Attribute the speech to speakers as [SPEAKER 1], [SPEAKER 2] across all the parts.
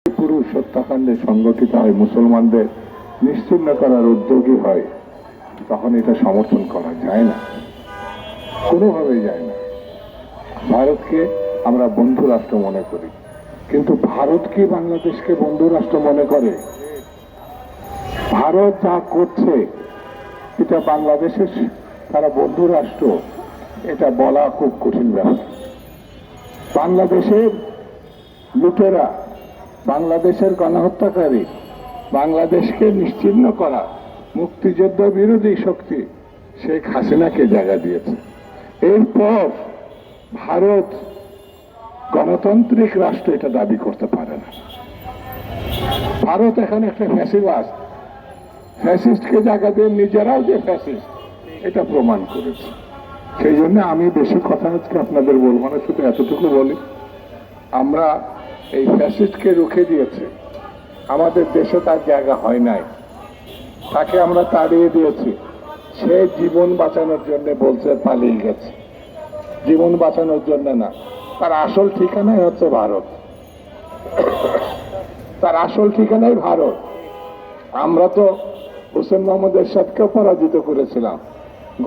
[SPEAKER 1] পুরুষ হত্যাকাণ্ডে সংগঠিত হয়, মুসলমানদের নিশ্চিহ্ন করার উদ্যোগী হয়, তখন এটা সমর্থন করা যায় না, কোনোভাবেই যায় না। ভারতকে আমরা বন্ধু রাষ্ট্র মনে করি, কিন্তু ভারত কি বাংলাদেশকে বন্ধু রাষ্ট্র মনে করে? ভারত যা করছে এটা বাংলাদেশের তারা বন্ধু রাষ্ট্র, এটা বলা খুব কঠিন ব্যাপার। বাংলাদেশের লুটেরা, বাংলাদেশের গণহত্যাকারী, বাংলাদেশকে নিশ্চিহ্ন করা মুক্তিযুদ্ধ বিরোধী শক্তি শেখ হাসিনাকে জায়গা দিয়েছে। এরপর ভারত গণতান্ত্রিক রাষ্ট্র এটা দাবি করতে পারে না। ভারত এখন একটা ফ্যাসিবাস্ট, ফ্যাসিস্টকে জায়গা দিয়ে নিজেরাও যে ফ্যাসিস্ট এটা প্রমাণ করেছে। সেই জন্য আমি বেশি কথা আজকে আপনাদের বলবো না, শুধু এতটুকু বলি, আমরা এই ফ্যাসিস্টকে রুখে দিয়েছি, আমাদের দেশে তার জায়গা হয় নাই, তাকে আমরা তাড়িয়ে দিয়েছি। সে জীবন বাঁচানোর জন্য বলছে পালিয়ে গেছে, জীবন বাঁচানোর জন্য না, তার আসল ঠিকানাই হচ্ছে ভারত, তার আসল ঠিকানাই ভারত। আমরা তো হোসেন মোহাম্মদ এরশাদকেও পরাজিত করেছিলাম,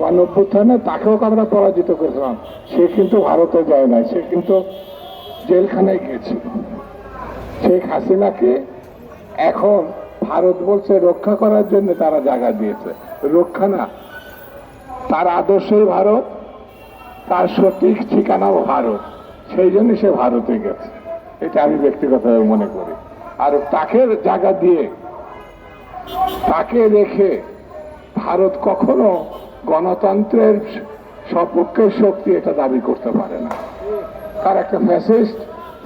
[SPEAKER 1] গণঅভ্যুত্থানে তাকেও আমরা পরাজিত করেছিলাম, সে কিন্তু ভারতে যায় নাই, সে কিন্তু জেলখানায় গিয়েছিল। শেখ হাসিনাকে এখন ভারত বলছে রক্ষা করার জন্য তারা জায়গা দিয়েছে, রক্ষা না, তার আদর্শই ভারত, তার সঠিক ঠিকানাও ভারত, সেই জন্য সে ভারতে গেছে, এটা আমি ব্যক্তিগতভাবে মনে করি। আর তাকে জায়গা দিয়ে তাকে রেখে ভারত কখনো গণতন্ত্রের সপক্ষের শক্তি এটা দাবি করতে পারে না। তার একটা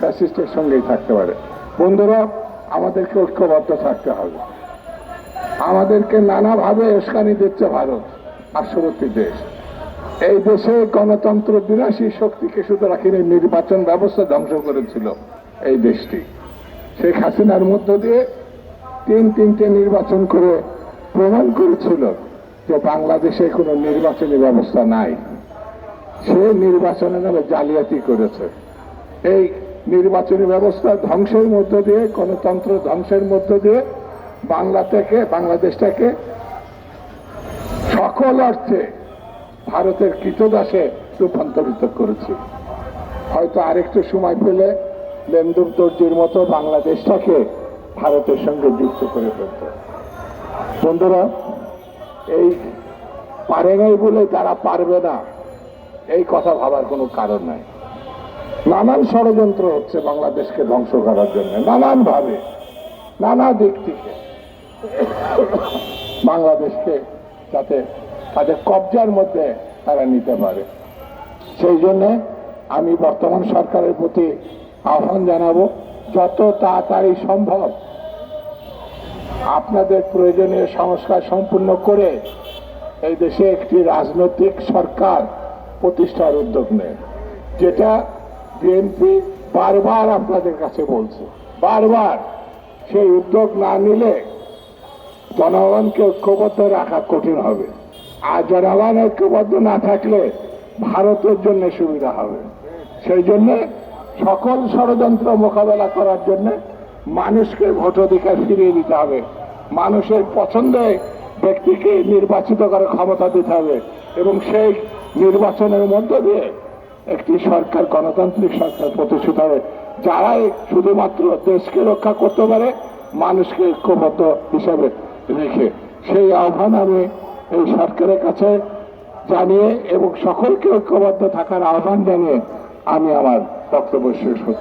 [SPEAKER 1] ফ্যাসিস্টের সঙ্গেই থাকতে পারে। বন্ধুরা, আমাদেরকে ঐক্যবদ্ধ থাকতে হবে। আমাদেরকে নানাভাবে উস্কানি দিচ্ছে ভারত, পার্শ্ববর্তী দেশ। এই দেশে গণতন্ত্র বিনাশী শক্তিকে শুধু রাখিনি, নির্বাচন ব্যবস্থা ধ্বংস করেছিল এই দেশটি। শেখ হাসিনার মধ্য দিয়ে তিনটে নির্বাচন করে প্রমাণ করেছিল যে বাংলাদেশে কোনো নির্বাচনী ব্যবস্থা নাই। সে নির্বাচনের নামে জালিয়াতি করেছে। এই নির্বাচনী ব্যবস্থা ধ্বংসের মধ্য দিয়ে, গণতন্ত্র ধ্বংসের মধ্য দিয়ে বাংলাদেশটাকে সকল অর্থে ভারতের কৃতদাসে রূপান্তরিত করেছে। হয়তো আরেকটু সময় পেলে লেন্দুর দর্জির মতো বাংলাদেশটাকে ভারতের সঙ্গে যুক্ত করে ফেলত। বন্ধুরা, এই পারে নাই বলে তারা পারবে না এই কথা ভাবার কোনো কারণ নাই। নানান ষড়যন্ত্র হচ্ছে বাংলাদেশকে ধ্বংস করার জন্য, নানান ভাবে, নানা দিক থেকে বাংলাদেশকে যাতে তাদের কবজার মধ্যে তারা নিতে পারে। সেই জন্য আমি বর্তমান সরকারের প্রতি আহ্বান জানাবো, যত তাড়াতাড়ি সম্ভব আপনাদের প্রয়োজনীয় সংস্কার সম্পূর্ণ করে এই দেশে একটি রাজনৈতিক সরকার প্রতিষ্ঠার উদ্যোগ নেন, যেটা বিএনপি বারবার আপনাদের কাছে বলছে, বারবার। সেই উদ্যোগ না নিলে জনগণকে ঐক্যবদ্ধ রাখা কঠিন হবে, আর জনগণ ঐক্যবদ্ধ না থাকলে ভারতের জন্য সুবিধা হবে। সেই জন্য সকল ষড়যন্ত্র মোকাবেলা করার জন্য মানুষকে ভোটাধিকার ফিরিয়ে দিতে হবে, মানুষের পছন্দের ব্যক্তিকে নির্বাচিত করার ক্ষমতা দিতে হবে, এবং সেই নির্বাচনের মধ্য দিয়ে একটি সরকার, গণতান্ত্রিক সরকার প্রতিষ্ঠিত হবে, যারাই শুধুমাত্র দেশকে রক্ষা করতে পারে, মানুষকে ঐক্যবদ্ধ হিসাবে রেখে। সেই আহ্বান আমি এই সরকারের কাছে জানিয়ে এবং সকলকে ঐক্যবদ্ধ থাকার আহ্বান জানিয়ে আমি আমার বক্তব্য শেষ করছি।